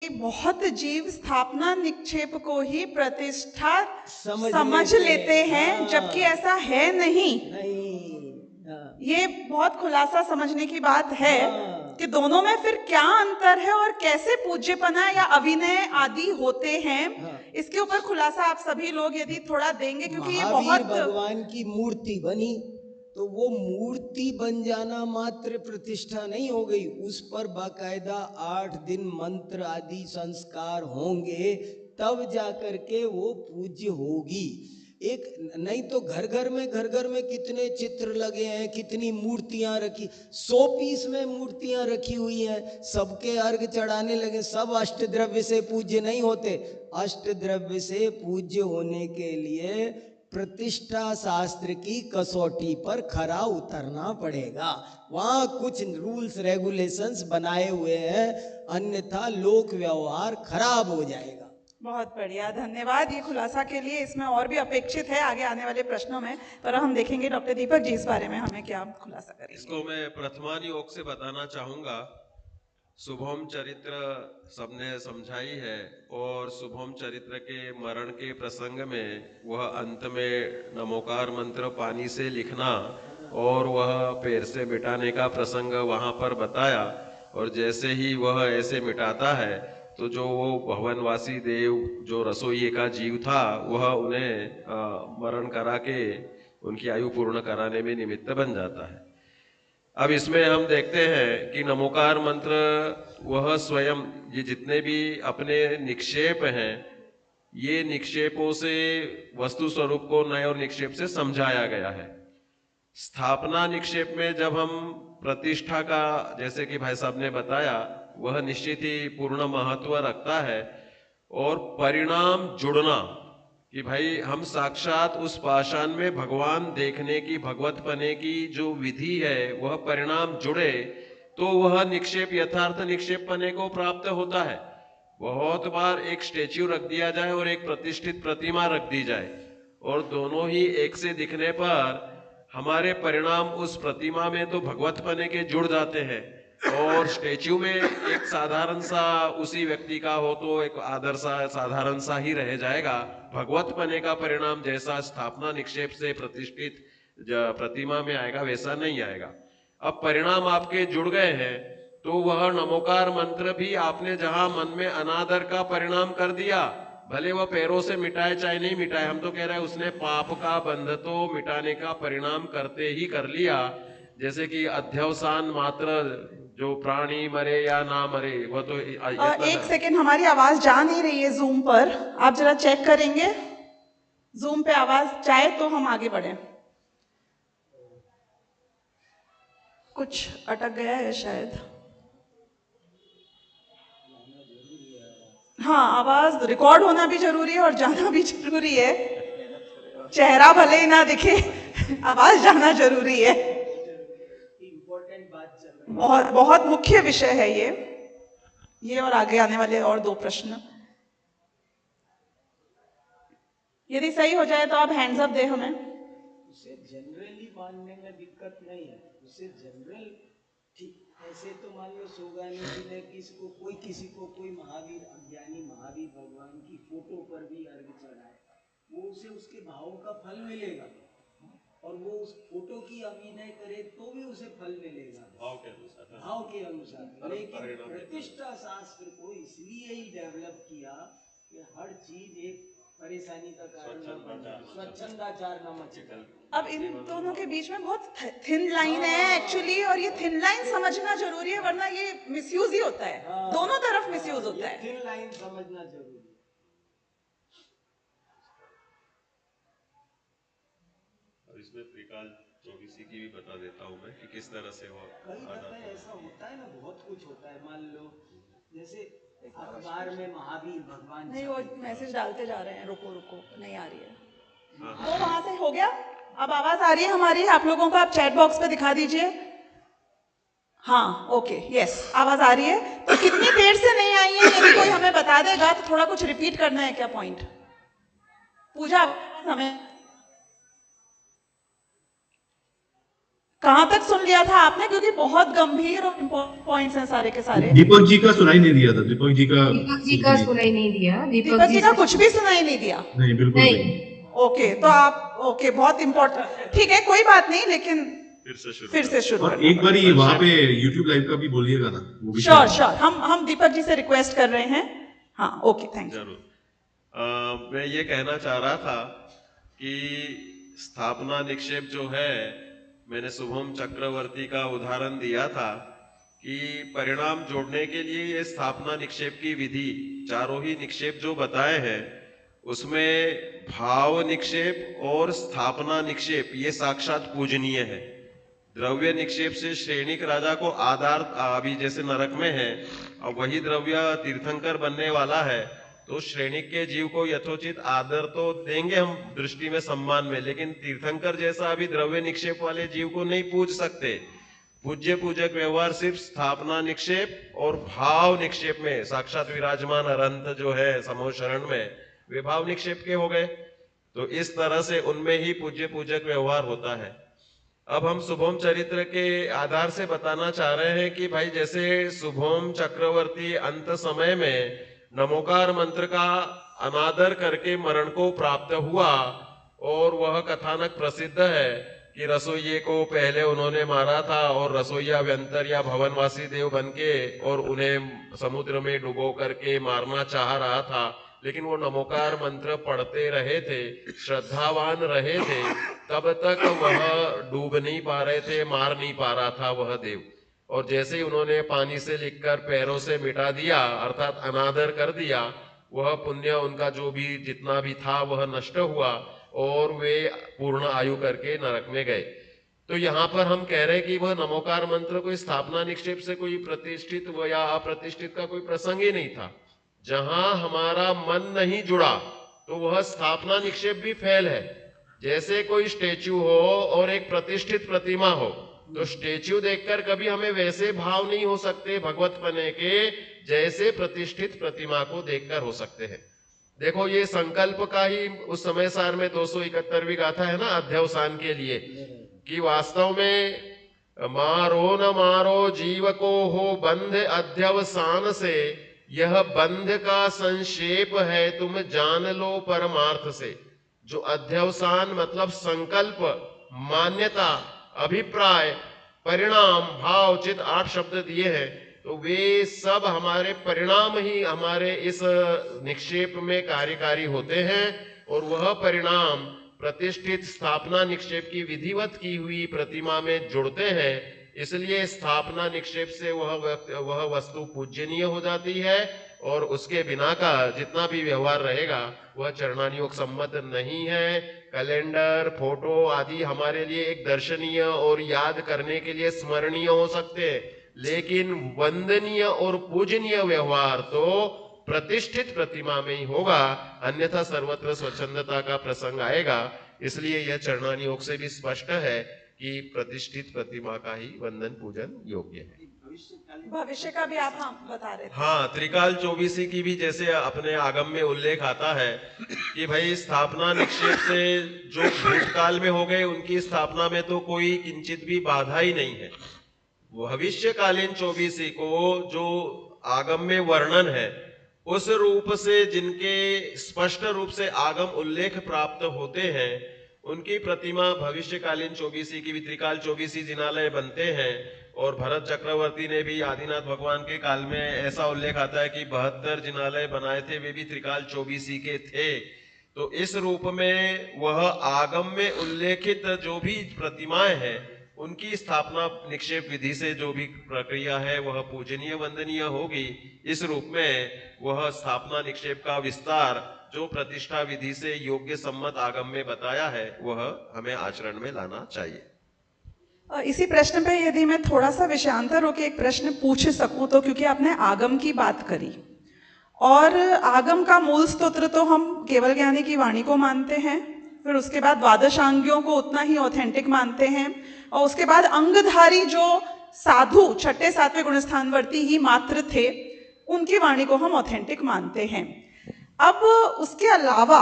बहुत जीव स्थापना निक्षेप को ही प्रतिष्ठा समझ लेते हैं, जबकि ऐसा है नहीं। ये बहुत खुलासा समझने की बात है कि दोनों में फिर क्या अंतर है और कैसे पूज्यपना या अभिनय आदि होते हैं। इसके ऊपर खुलासा आप सभी लोग यदि थोड़ा देंगे, क्योंकि ये बहुत भगवान की मूर्ति बनी तो वो मूर्ति बन जाना मात्र प्रतिष्ठा नहीं हो गई, उस पर बाकायदा 8 दिन मंत्र आदि संस्कार होंगे, तब जाकर के वो पूज्य होगी। एक नहीं तो घर घर में कितने चित्र लगे हैं, कितनी मूर्तियां रखी, 100 पीस में मूर्तियां रखी हुई हैं, सबके अर्घ चढ़ाने लगे। सब अष्टद्रव्य से पूज्य नहीं होते। अष्टद्रव्य से पूज्य होने के लिए प्रतिष्ठा शास्त्र की कसौटी पर खरा उतरना पड़ेगा। वहां कुछ रूल्स रेगुलेशंस बनाए हुए हैं, अन्यथा लोक व्यवहार खराब हो जाएगा। बहुत बढ़िया, धन्यवाद ये खुलासा के लिए। इसमें और भी अपेक्षित है आगे आने वाले प्रश्नों में, पर हम देखेंगे डॉक्टर दीपक जी इस बारे में हमें क्या खुलासा करेंगे। इसको मैं प्रथमान योग से बताना चाहूंगा। शुभम चरित्र सबने समझाई है, और शुभम चरित्र के मरण के प्रसंग में वह अंत में नमोकार मंत्र पानी से लिखना और वह पैर से मिटाने का प्रसंग वहां पर बताया। और जैसे ही वह ऐसे मिटाता है तो जो वो भवनवासी देव जो रसोई का जीव था, वह उन्हें मरण करा के उनकी आयु पूर्ण कराने में निमित्त बन जाता है। अब इसमें हम देखते हैं कि नमोकार मंत्र वह स्वयं, ये जितने भी अपने निक्षेप हैं, ये निक्षेपों से वस्तु स्वरूप को नए और निक्षेप से समझाया गया है। स्थापना निक्षेप में जब हम प्रतिष्ठा का, जैसे कि भाई साहब ने बताया, वह निश्चित ही पूर्ण महत्व रखता है। और परिणाम जुड़ना कि भाई हम साक्षात उस पाषाण में भगवान देखने की, भगवत पने की जो विधि है वह परिणाम जुड़े तो वह निक्षेप यथार्थ निक्षेप पने को प्राप्त होता है। बहुत बार एक स्टेच्यू रख दिया जाए और एक प्रतिष्ठित प्रतिमा रख दी जाए, और दोनों ही एक से दिखने पर हमारे परिणाम उस प्रतिमा में तो भगवत पने के जुड़ जाते हैं, और स्टेच्यू में एक साधारण सा उसी व्यक्ति का हो तो एक आदर सा साधारण सा ही रह जाएगा। भगवत पने का परिणाम जैसा स्थापना निक्षेप से प्रतिष्ठित प्रतिमा में आएगा वैसा नहीं आएगा। अब परिणाम आपके जुड़ गए हैं तो वह नमोकार मंत्र भी आपने जहां मन में अनादर का परिणाम कर दिया, भले वह पैरों से मिटाए चाहे नहीं मिटाए, हम तो कह रहे हैं उसने पाप का बंध तो मिटाने का परिणाम करते ही कर लिया। जैसे कि अध्यवसान मात्र, जो प्राणी मरे या ना मरे वह तो एक सेकेंड, हमारी आवाज जा नहीं रही है जूम पर, आप जरा चेक करेंगे जूम पे आवाज जाए तो हम आगे बढ़े। कुछ अटक गया है शायद। हाँ, आवाज रिकॉर्ड होना भी जरूरी है और जाना भी जरूरी है। चेहरा भले ही ना दिखे, आवाज जाना जरूरी है। बहुत बहुत मुख्य विषय है ये और आगे आने वाले और 2 प्रश्न। यदि सही हो जाए तो आप हैंड्स अप दे हमें। उसे जनरली मानने में दिक्कत नहीं है, उसे जनरल ठीक। ऐसे तो मान लो सोगानी जी ने किसी को कोई महावीर, अज्ञानी महावीर भगवान की फोटो पर भी अर्घ चढ़ाए, वो उसे उसके भाव का फल मिलेगा, और वो उस फोटो की अभिनय करे तो भी उसे फल मिलेगा भाव के अनुसार। लेकिन प्रतिष्ठा शास्त्र को इसलिए ही डेवलप किया कि हर चीज एक परेशानी का कारण न बने, स्वच्छंदाचार न मचे। अब इन दोनों के बीच में बहुत थिन लाइन है एक्चुअली, और ये थिन लाइन समझना जरूरी है, वरना ये मिसयूज ही होता है। दोनों तरफ मिसयूज होता है। थिन लाइन समझना जरूरी है। अब इसमें त्रिकाल चौबीसी की भी बता देता हूँ मैं कि किस तरह से वो ऐसा होता है ना, बहुत कुछ होता है। मान लो जैसे अखबार में महावीर भगवान, नहीं, वो मैसेज डालते जा रहे हैं, रुको रुको, नहीं आ रही है वो वहां से। हो गया, अब आवाज आ रही है हमारी आप लोगों को? आप चैट बॉक्स पे दिखा दीजिए। हाँ, ओके, यस, आवाज आ रही है। तो कितनी देर से नहीं आई है, यदि कोई हमें बता देगा तो थोड़ा कुछ रिपीट करना है क्या पॉइंट? पूजा हमें कहाँ तक सुन लिया था आपने, क्योंकि बहुत गंभीर और इम्पोर्टेंट पॉइंट्स हैं सारे के सारे। दीपक जी का सुनाई नहीं दिया था, दीपक जी का सुनाई नहीं दिया। दीपक जी का कुछ भी सुनाई नहीं दिया। नहीं, बिल्कुल नहीं। ओके, तो आप ओके, बहुत इम्पोर्टेंट, ठीक है, कोई बात नहीं, लेकिन फिर से शुरू और एक बार वहां पे YouTube लाइव का भी बोलिएगा ना, वो भी श्योर हम दीपक जी से रिक्वेस्ट कर रहे हैं। हाँ, ओके, थैंक यू। जरूर। मैं ये कहना चाह रहा था कि स्थापना निक्षेप जो है, मैंने शुभम चक्रवर्ती का उदाहरण दिया था कि परिणाम जोड़ने के लिए ये स्थापना निक्षेप की विधि, चारों ही निक्षेप जो बताए हैं उसमें भाव निक्षेप और स्थापना निक्षेप ये साक्षात पूजनीय है। द्रव्य निक्षेप से श्रेणिक राजा को आधार, अभी जैसे नरक में है, अब वही द्रव्य तीर्थंकर बनने वाला है, तो श्रेणिक के जीव को यथोचित आदर तो देंगे हम दृष्टि में, सम्मान में, लेकिन तीर्थंकर जैसा अभी द्रव्य निक्षेप वाले जीव को नहीं पूज सकते। पूज्य पूजक व्यवहार सिर्फ स्थापना निक्षेप और भाव निक्षेप में, साक्षात विराजमान अरंत जो है समूह शरण में, वे भाव निक्षेप के हो गए। तो इस तरह से उनमें ही पूज्य पूजक व्यवहार होता है। अब हम शुभम चरित्र के आधार से बताना चाह रहे हैं कि भाई जैसे शुभम चक्रवर्ती अंत समय में नमोकार मंत्र का अनादर करके मरण को प्राप्त हुआ, और वह कथानक प्रसिद्ध है कि रसोइये को पहले उन्होंने मारा था और रसोइया व्यंतर या भवनवासी देव बनके और उन्हें समुद्र में डुबो करके मारना चाह रहा था, लेकिन वो नमोकार मंत्र पढ़ते रहे थे, श्रद्धावान रहे थे, तब तक वह डूब नहीं पा रहे थे, मार नहीं पा रहा था वह देव। और जैसे ही उन्होंने पानी से लिखकर पैरों से मिटा दिया, अर्थात अनादर कर दिया, वह पुण्य उनका जो भी जितना भी था वह नष्ट हुआ और वे पूर्ण आयु करके नरक में गए। तो यहाँ पर हम कह रहे हैं कि वह नमोकार मंत्र कोई स्थापना निक्षेप से कोई प्रतिष्ठित या अप्रतिष्ठित का कोई प्रसंग ही नहीं था। जहां हमारा मन नहीं जुड़ा तो वह स्थापना निक्षेप भी फेल है। जैसे कोई स्टेच्यू हो और एक प्रतिष्ठित प्रतिमा हो, तो स्टेच्यू देखकर कभी हमें वैसे भाव नहीं हो सकते भगवत पने के जैसे प्रतिष्ठित प्रतिमा को देखकर हो सकते हैं। देखो, ये संकल्प का ही उस समय सार में 271वीं गाथा है ना अध्यवसान के लिए, कि वास्तव में मारो न मारो जीव को हो बंध अध्यवसान से, यह बंध का संक्षेप है तुम जान लो परमार्थ से। जो अध्यवसान मतलब संकल्प, मान्यता, अभिप्राय, परिणाम, भाव, चित 8 शब्द दिए हैं, तो वे सब हमारे परिणाम ही हमारे इस निक्षेप में कार्यकारी होते हैं, और वह परिणाम प्रतिष्ठित स्थापना निक्षेप की विधिवत की हुई प्रतिमा में जुड़ते हैं। इसलिए स्थापना निक्षेप से वह वस्तु पूजनीय हो जाती है, और उसके बिना का जितना भी व्यवहार रहेगा वह चरणानुयोग सम्मत नहीं है। कैलेंडर, फोटो आदि हमारे लिए एक दर्शनीय और याद करने के लिए स्मरणीय हो सकते हैं, लेकिन वंदनीय और पूजनीय व्यवहार तो प्रतिष्ठित प्रतिमा में ही होगा, अन्यथा सर्वत्र स्वच्छंदता का प्रसंग आएगा। इसलिए यह चरणानुयोग से भी स्पष्ट है कि प्रतिष्ठित प्रतिमा का ही वंदन पूजन योग्य है। भविष्य का भी आप बता रहे थे। हाँ, त्रिकाल 24 की भी जैसे अपने आगम में उल्लेख आता है कि भाई स्थापना निक्षेप से जो भूतकाल में हो गए उनकी स्थापना में तो कोई किंचित भी बाधा ही नहीं है। भविष्यकालीन 24 को जो आगम में वर्णन है उस रूप से जिनके स्पष्ट रूप से आगम उल्लेख प्राप्त होते हैं, उनकी प्रतिमा भविष्यकालीन 24 की भी त्रिकाल 24 जिनालय बनते हैं। और भरत चक्रवर्ती ने भी आदिनाथ भगवान के काल में ऐसा उल्लेख आता है कि 72 जिनालय बनाए थे, वे भी त्रिकाल 24 के थे। तो इस रूप में वह आगम में उल्लेखित जो भी प्रतिमाएं हैं उनकी स्थापना निक्षेप विधि से जो भी प्रक्रिया है वह पूजनीय वंदनीय होगी। इस रूप में वह स्थापना निक्षेप का विस्तार जो प्रतिष्ठा विधि से योग्य सम्मत आगम में बताया है वह हमें आचरण में लाना चाहिए। इसी प्रश्न पे यदि मैं थोड़ा सा विषयांतर होकर एक प्रश्न पूछ सकूं तो, क्योंकि आपने आगम की बात करी और आगम का मूल स्तोत्र तो हम केवल ज्ञानी की वाणी को मानते हैं, फिर उसके बाद द्वादशांगियों को उतना ही ऑथेंटिक मानते हैं, और उसके बाद अंगधारी जो साधु 6ठे 7वें गुणस्थानवर्ती ही मात्र थे उनकी वाणी को हम ऑथेंटिक मानते हैं। अब उसके अलावा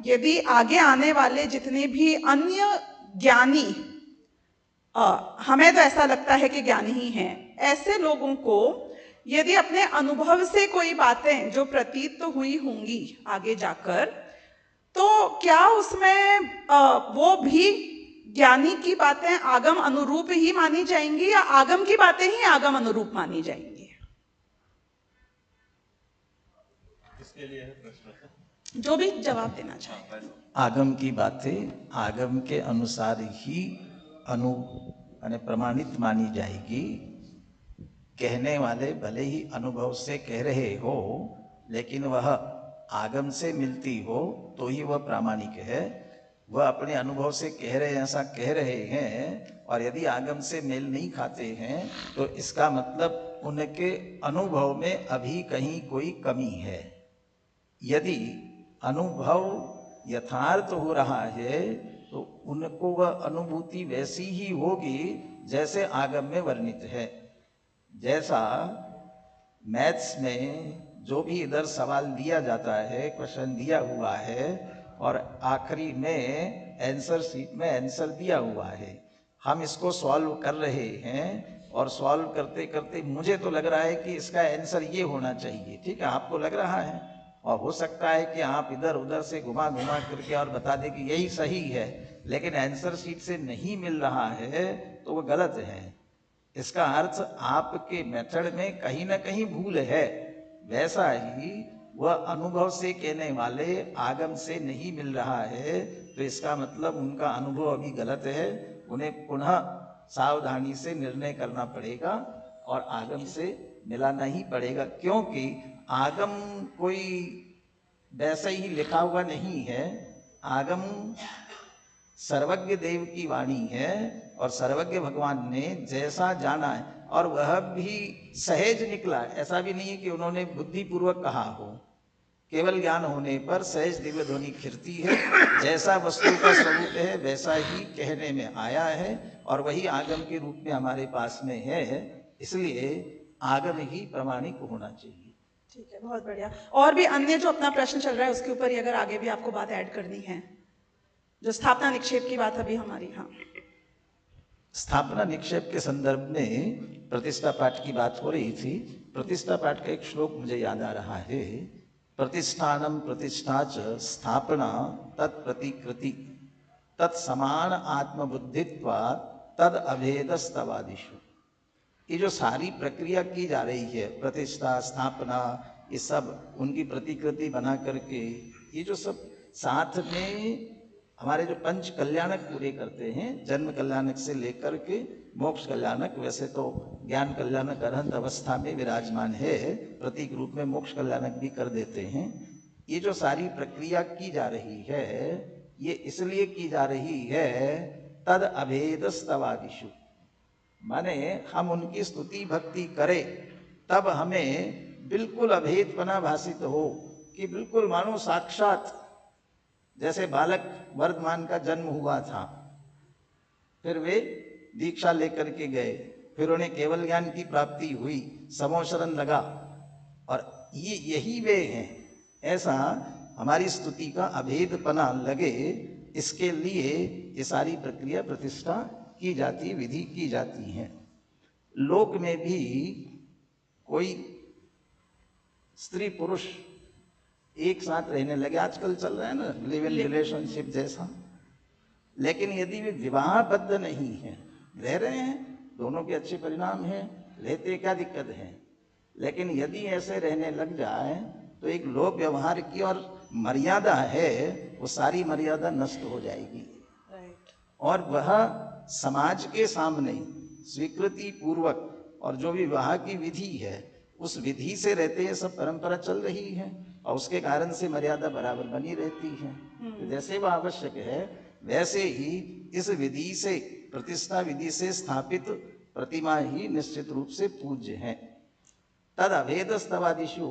यदि आगे आने वाले जितने भी अन्य ज्ञानी हमें तो ऐसा लगता है कि ज्ञानी ही हैं, ऐसे लोगों को यदि अपने अनुभव से कोई बातें जो प्रतीत तो हुई होंगी आगे जाकर, तो क्या उसमें वो भी ज्ञानी की बातें आगम अनुरूप ही मानी जाएंगी या आगम की बातें ही आगम अनुरूप मानी जाएंगी? इसके लिए है प्रश्न, जो भी जवाब देना चाहे। आगम की बातें आगम के अनुसार ही प्रमाणित मानी जाएगी। कहने वाले भले ही अनुभव से कह रहे हो, लेकिन वह आगम से मिलती हो तो ही वह प्रामाणिक है। वह अपने अनुभव से कह रहे हैं, ऐसा कह रहे हैं, और यदि आगम से मेल नहीं खाते हैं तो इसका मतलब उनके अनुभव में अभी कहीं कोई कमी है। यदि अनुभव यथार्थ हो रहा है तो उनको वह अनुभूति वैसी ही होगी जैसे आगम में वर्णित है। जैसा मैथ्स में जो भी इधर सवाल दिया जाता है, क्वेश्चन दिया हुआ है, और आखिरी में आंसर शीट में आंसर दिया हुआ है, हम इसको सॉल्व कर रहे हैं और सॉल्व करते करते मुझे तो लग रहा है कि इसका आंसर ये होना चाहिए, ठीक है, आपको लग रहा है, और हो सकता है कि आप इधर उधर से घुमा घुमा करके और बता दें कि यही सही है, लेकिन आंसर शीट से नहीं मिल रहा है तो वो गलत है। इसका अर्थ आपके मेथड में कहीं ना कहीं भूल है। वैसा ही वह अनुभव से कहने वाले आगम से नहीं मिल रहा है तो इसका मतलब उनका अनुभव अभी गलत है। उन्हें पुनः सावधानी से निर्णय करना पड़ेगा और आगम से मिलाना ही पड़ेगा, क्योंकि आगम कोई वैसा ही लिखा हुआ नहीं है। आगम सर्वज्ञ देव की वाणी है और सर्वज्ञ भगवान ने जैसा जाना है, और वह भी सहज निकला। ऐसा भी नहीं है कि उन्होंने बुद्धिपूर्वक कहा हो, केवल ज्ञान होने पर सहज दिव्य ध्वनि खिरती है। जैसा वस्तु का स्वरूप है वैसा ही कहने में आया है और वही आगम के रूप में हमारे पास में है, इसलिए आगम ही प्रामाणिक होना चाहिए। ठीक है, बहुत बढ़िया। और भी अन्य जो अपना प्रश्न चल रहा है उसके ऊपर ही अगर आगे भी आपको बात ऐड करनी है, जो स्थापना निक्षेप की बात अभी हमारी, हाँ, स्थापना निक्षेप के संदर्भ में प्रतिष्ठा पाठ की बात हो रही थी। प्रतिष्ठा पाठ का एक श्लोक मुझे याद आ रहा है, प्रतिष्ठानम प्रतिष्ठा च स्थापना तत्प्रतिकृति तत्समान आत्मबुद्धित्वा तद अभेदस्तवादिषु। ये जो सारी प्रक्रिया की जा रही है, प्रतिष्ठा, स्थापना, ये सब उनकी प्रतिकृति बना करके, ये जो सब साथ में हमारे जो पंच कल्याणक पूरे करते हैं, जन्म कल्याणक से लेकर के मोक्ष कल्याणक, वैसे तो ज्ञान कल्याणक अरहंत अवस्था में विराजमान है, प्रतीक रूप में मोक्ष कल्याणक भी कर देते हैं। ये जो सारी प्रक्रिया की जा रही है, ये इसलिए की जा रही है तद अभेदस्तवादिषु, माने हम उनकी स्तुति भक्ति करें तब हमें बिल्कुल अभेदपना भासित हो, कि बिल्कुल मानो साक्षात जैसे बालक वर्धमान का जन्म हुआ था, फिर वे दीक्षा लेकर के गए, फिर उन्हें केवल ज्ञान की प्राप्ति हुई, समोशरण लगा, और ये यही वे हैं। ऐसा हमारी स्तुति का अभेदपना लगे, इसके लिए ये सारी प्रक्रिया प्रतिष्ठा की जाती, विधि की जाती है। लोक में भी कोई स्त्री पुरुष एक साथ रहने लगे, आजकल चल रहा है ना लिव इन रिलेशनशिप जैसा, लेकिन यदि वे विवाहबद्ध नहीं है, रह रहे हैं, दोनों के अच्छे परिणाम हैं, रहते क्या दिक्कत है, लेकिन यदि ऐसे रहने लग जाए तो एक लोक व्यवहार की और मर्यादा है, वो सारी मर्यादा नष्ट हो जाएगी, और वह समाज के सामने स्वीकृति पूर्वक, और जो भी विवाह की विधि है उस विधि से रहते हैं, सब परंपरा चल रही है और उसके कारण से मर्यादा बराबर बनी रहती है। तो जैसे वह आवश्यक है वैसे ही इस विधि से, प्रतिष्ठा विधि से स्थापित प्रतिमा ही निश्चित रूप से पूज्य है। तद अभेदस्तवादिषु,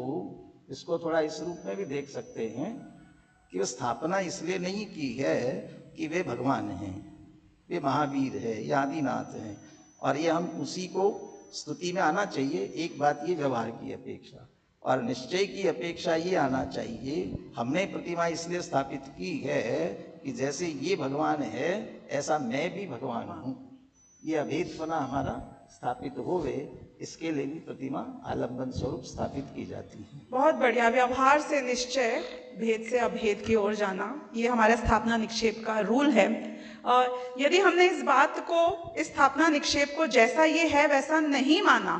इसको थोड़ा इस रूप में भी देख सकते हैं कि वह स्थापना इसलिए नहीं की है कि वे भगवान हैं, वे महावीर है या आदिनाथ हैं, और ये हम उसी को स्तुति में आना चाहिए। एक बात ये व्यवहार की अपेक्षा, और निश्चय की अपेक्षा ये आना चाहिए, हमने प्रतिमा इसलिए स्थापित की है कि जैसे ये भगवान है ऐसा मैं भी भगवान हूँ। ये अभेदपना हमारा स्थापित होवे, इसके लिए भी प्रतिमा आलंबन स्वरूप स्थापित की जाती है। बहुत बढ़िया। व्यवहार से निश्चय, भेद से अभेद की ओर जाना, ये हमारा स्थापना निक्षेप का रूल है। यदि हमने इस बात को, इस स्थापना निक्षेप को जैसा ये है वैसा नहीं माना,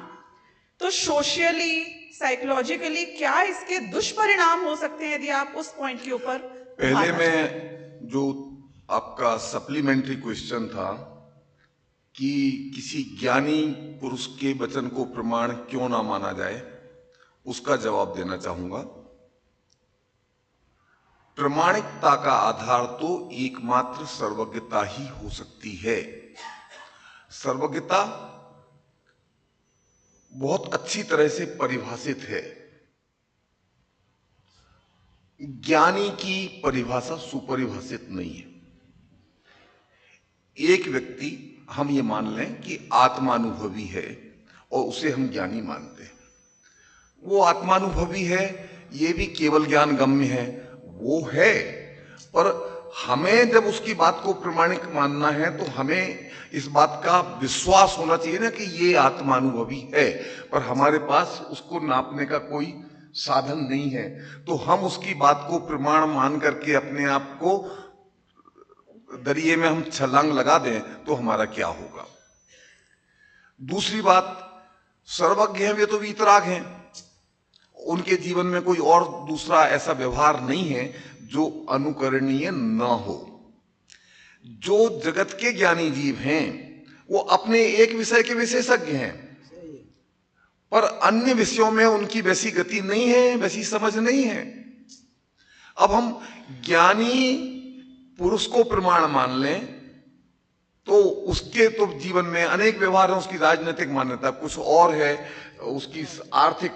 तो सोशली, साइकोलॉजिकली क्या इसके दुष्परिणाम हो सकते हैं? यदि आप उस पॉइंट के ऊपर पहले में जो आपका सप्लीमेंट्री क्वेश्चन था कि किसी ज्ञानी पुरुष के वचन को प्रमाण क्यों ना माना जाए, उसका जवाब देना चाहूंगा। प्रमाणिकता का आधार तो एकमात्र सर्वज्ञता ही हो सकती है। सर्वज्ञता बहुत अच्छी तरह से परिभाषित है। ज्ञानी की परिभाषा सुपरिभाषित नहीं है। एक व्यक्ति, हम ये मान लें कि आत्मानुभवी है और उसे हम ज्ञानी मानते हैं। वो आत्मानुभवी है, ये भी केवल ज्ञान गम्य है, वो है, पर हमें जब उसकी बात को प्रमाणिक मानना है तो हमें इस बात का विश्वास होना चाहिए ना कि ये आत्मानुभवी है, पर हमारे पास उसको नापने का कोई साधन नहीं है। तो हम उसकी बात को प्रमाण मान करके अपने आप को दरिये में हम छलांग लगा दें तो हमारा क्या होगा। दूसरी बात, सर्वज्ञ हैं वे तो वीतराग हैं, उनके जीवन में कोई और दूसरा ऐसा व्यवहार नहीं है जो अनुकरणीय न हो। जो जगत के ज्ञानी जीव हैं वो अपने एक विषय के विशेषज्ञ हैं, पर अन्य विषयों में उनकी वैसी गति नहीं है, वैसी समझ नहीं है। अब हम ज्ञानी पुरुष को प्रमाण मान लें तो उसके तो जीवन में अनेक व्यवहार हैं, उसकी राजनीतिक मान्यता कुछ और है, उसकी आर्थिक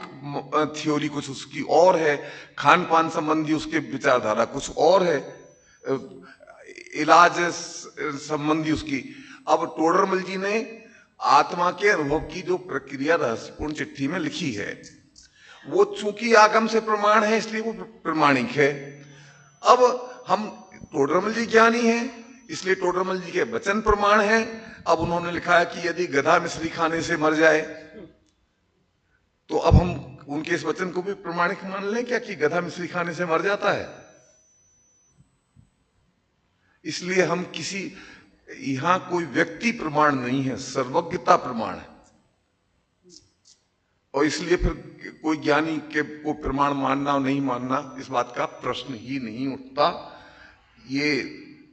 थ्योरी कुछ उसकी और है, खान पान संबंधी उसके विचारधारा कुछ और है, इलाज संबंधी उसकी। अब टोडरमल जी ने आत्मा के अनुभव की जो प्रक्रिया रहस्यपूर्ण चिट्ठी में लिखी है, वो चूंकि आगम से प्रमाण है इसलिए वो प्रमाणिक है। अब हम, टोडरमल जी ज्ञानी हैं इसलिए टोडरमल जी के वचन प्रमाण हैं। अब उन्होंने लिखा है कि यदि गधा मिश्री खाने से मर जाए तो अब हम उनके इस वचन को भी प्रमाणिक मान लें क्या कि गधा मिश्री खाने से मर जाता है? इसलिए हम किसी, यहां कोई व्यक्ति प्रमाण नहीं है, सर्वज्ञता प्रमाण है। और इसलिए फिर कोई ज्ञानी के को प्रमाण मानना और नहीं मानना, इस बात का प्रश्न ही नहीं उठता। ये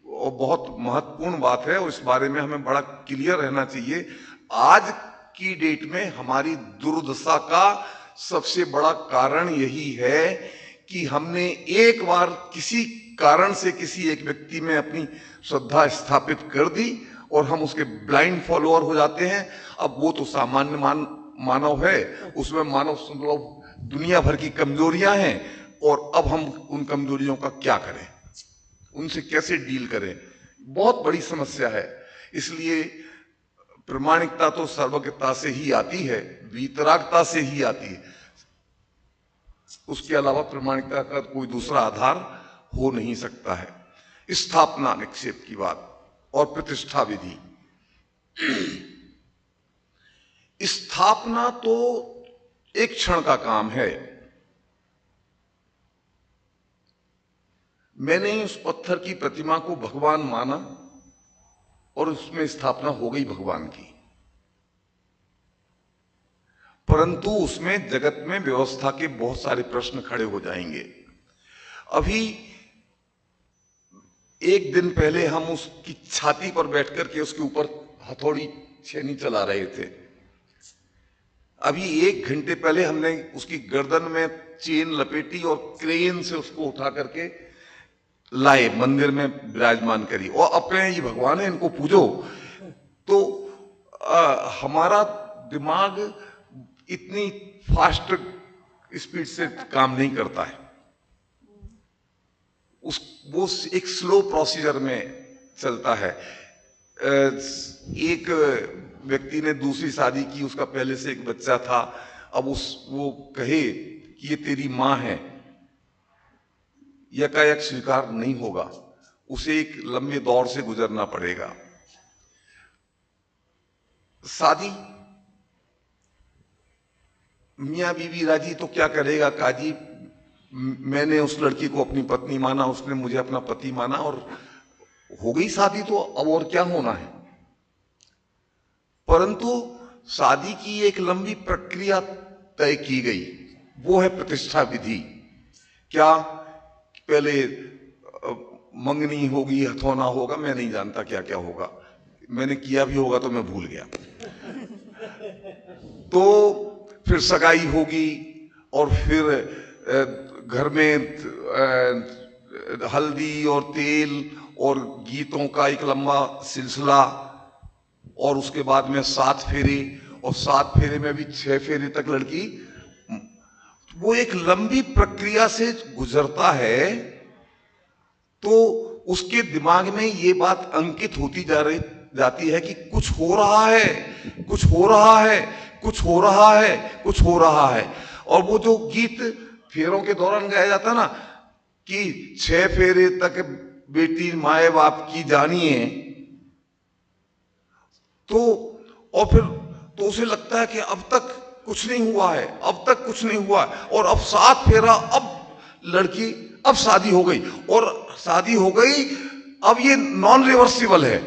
और बहुत महत्वपूर्ण बात है और इस बारे में हमें बड़ा क्लियर रहना चाहिए। आज की डेट में हमारी दुर्दशा का सबसे बड़ा कारण यही है कि हमने एक बार किसी कारण से किसी एक व्यक्ति में अपनी श्रद्धा स्थापित कर दी और हम उसके ब्लाइंड फॉलोअर हो जाते हैं। अब वो तो सामान्य मानव है, उसमें मानव स्वभाव दुनिया भर की कमजोरियां हैं और अब हम उन कमजोरियों का क्या करें, उनसे कैसे डील करें, बहुत बड़ी समस्या है। इसलिए प्रमाणिकता तो सर्वज्ञता से ही आती है, वीतरागता से ही आती है, उसके अलावा प्रमाणिकता का कोई दूसरा आधार हो नहीं सकता है। स्थापना निक्षेप की बात और प्रतिष्ठा विधि। स्थापना तो एक क्षण का काम है। मैंने उस पत्थर की प्रतिमा को भगवान माना और उसमें स्थापना हो गई भगवान की, परंतु उसमें जगत में व्यवस्था के बहुत सारे प्रश्न खड़े हो जाएंगे। अभी एक दिन पहले हम उसकी छाती पर बैठ करके उसके ऊपर हथौड़ी छेनी चला रहे थे। अभी एक घंटे पहले हमने उसकी गर्दन में चेन लपेटी और क्रेन से उसको उठा करके लाए, मंदिर में विराजमान करी और अपने ये भगवान है इनको पूजो। तो हमारा दिमाग इतनी फास्ट स्पीड से काम नहीं करता है, वो एक स्लो प्रोसीजर में चलता है। एक व्यक्ति ने दूसरी शादी की, उसका पहले से एक बच्चा था, अब वो कहे कि ये तेरी मां है, यकायक स्वीकार नहीं होगा, उसे एक लंबे दौर से गुजरना पड़ेगा। शादी, मियाँ बीवी राजी तो क्या करेगा काजी, मैंने उस लड़की को अपनी पत्नी माना, उसने मुझे अपना पति माना और हो गई शादी, तो अब और क्या होना है। परंतु शादी की एक लंबी प्रक्रिया तय की गई, वो है प्रतिष्ठा विधि। क्या पहले मंगनी होगी, हथौना होगा, मैं नहीं जानता क्या क्या होगा, मैंने किया भी होगा तो मैं भूल गया। तो फिर सगाई होगी और फिर घर में हल्दी और तेल और गीतों का एक लंबा सिलसिला, और उसके बाद में 7 फेरे, और 7 फेरे में भी 6 फेरे तक लड़की, वो एक लंबी प्रक्रिया से गुजरता है। तो उसके दिमाग में ये बात अंकित होती जाती है कि कुछ हो रहा है, कुछ हो रहा है, कुछ हो रहा है, कुछ हो रहा है। और वो जो गीत फेरों के दौरान गाया जाता ना कि 6 फेरे तक बेटी माए बाप की जानिए, तो और फिर तो उसे लगता है कि अब तक कुछ नहीं हुआ है, अब तक कुछ नहीं हुआ है, और अब 7 फेरा, अब लड़की, अब शादी हो गई, और शादी हो गई, अब ये नॉन रिवर्सिबल है,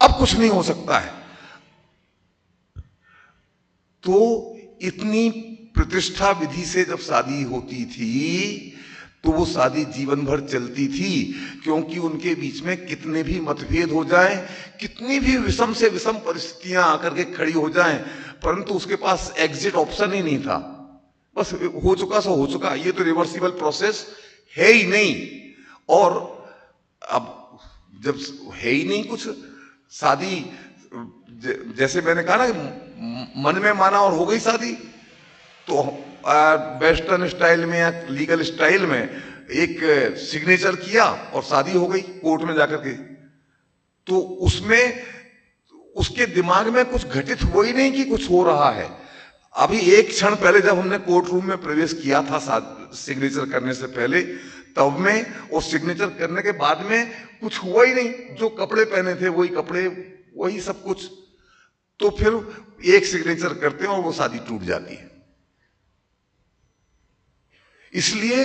अब कुछ नहीं हो सकता है। तो इतनी प्रतिष्ठा विधि से जब शादी होती थी तो वो शादी जीवन भर चलती थी, क्योंकि उनके बीच में कितने भी मतभेद हो जाएं, कितनी भी विषम से विषम परिस्थितियां आकर के खड़ी हो जाएं, परंतु उसके पास एग्जिट ऑप्शन ही नहीं था। बस हो चुका सो हो चुका, ये तो रिवर्सिबल प्रोसेस है ही नहीं। और अब जब है ही नहीं कुछ, शादी जैसे मैंने कहा ना, मन में माना और हो गई शादी, तो वेस्टर्न स्टाइल में या लीगल स्टाइल में एक सिग्नेचर किया और शादी हो गई कोर्ट में जाकर के। तो उसमें उसके दिमाग में कुछ घटित हुआ ही नहीं कि कुछ हो रहा है। अभी एक क्षण पहले जब हमने कोर्ट रूम में प्रवेश किया था सिग्नेचर करने से पहले, तब में और सिग्नेचर करने के बाद में कुछ हुआ ही नहीं, जो कपड़े पहने थे वही कपड़े, वही सब कुछ। तो फिर एक सिग्नेचर करते हैं और वो शादी टूट जाती है। इसलिए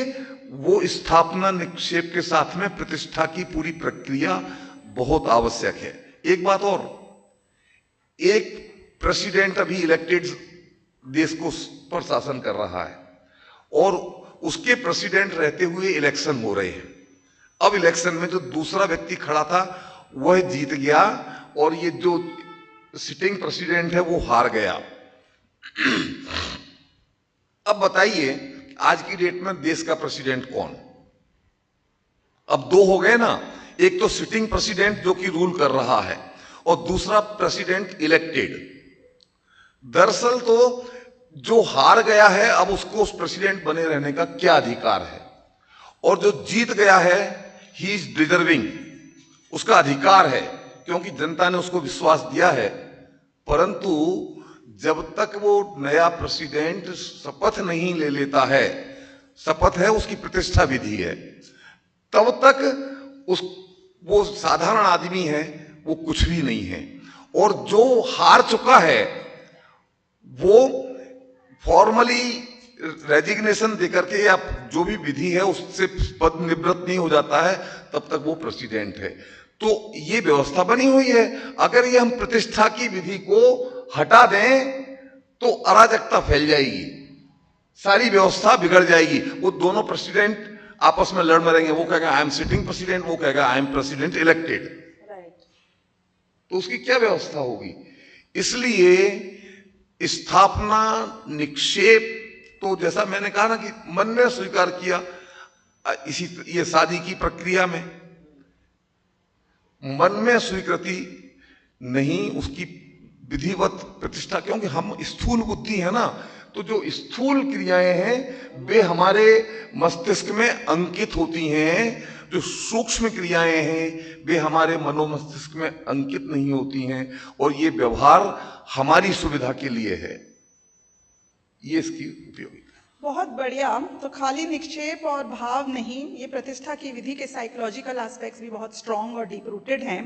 वो स्थापना निक्षेप के साथ में प्रतिष्ठा की पूरी प्रक्रिया बहुत आवश्यक है। एक बात और, एक प्रेसिडेंट अभी इलेक्टेड देश को पर शासन कर रहा है और उसके प्रेसिडेंट रहते हुए इलेक्शन हो रहे हैं। अब इलेक्शन में जो दूसरा व्यक्ति खड़ा था वह जीत गया और ये जो सिटिंग प्रेसिडेंट है वो हार गया। अब बताइए आज की डेट में देश का प्रेसिडेंट कौन? अब 2 हो गए ना, एक तो सिटिंग प्रेसिडेंट जो कि रूल कर रहा है और दूसरा प्रेसिडेंट इलेक्टेड। दरअसल तो जो हार गया है अब उसको उस प्रेसिडेंट बने रहने का क्या अधिकार है, और जो जीत गया है ही इज डिजर्विंग, उसका अधिकार है क्योंकि जनता ने उसको विश्वास दिया है। परंतु जब तक वो नया प्रेसिडेंट शपथ नहीं ले लेता है, शपथ है उसकी प्रतिष्ठा विधि है, तब तक वो साधारण आदमी है, वो कुछ भी नहीं है। और जो हार चुका है वो फॉर्मली रेजिग्नेशन देकर के या जो भी विधि है उससे पद निवृत्त नहीं हो जाता है, तब तक वो प्रेसिडेंट है। तो ये व्यवस्था बनी हुई है। अगर ये हम प्रतिष्ठा की विधि को हटा दें तो अराजकता फैल जाएगी, सारी व्यवस्था बिगड़ जाएगी। वो दोनों प्रेसिडेंट आपस में लड़ मरेंगे, वो कहेगा आई एम सिटिंग प्रेसिडेंट, वो कहेगा आई एम प्रेसिडेंट इलेक्टेड। तो उसकी क्या व्यवस्था होगी? इसलिए स्थापना निक्षेप तो जैसा मैंने कहा ना कि मन ने स्वीकार किया, इसी ये शादी की प्रक्रिया में मन में स्वीकृति नहीं, उसकी विधिवत प्रतिष्ठा, क्योंकि हम स्थूल बुद्धि है ना, तो जो स्थूल क्रियाएं हैं वे हमारे मस्तिष्क में अंकित होती हैं, जो सूक्ष्म क्रियाएं हैं वे हमारे मनोमस्तिष्क में अंकित नहीं होती हैं, और ये व्यवहार हमारी सुविधा के लिए है। ये इसकी उपयोगिता। बहुत बढ़िया। तो खाली निक्षेप और भाव नहीं, ये प्रतिष्ठा की विधि के साइकोलॉजिकल एस्पेक्ट्स भी बहुत स्ट्रॉन्ग और डीप रूटेड हैं।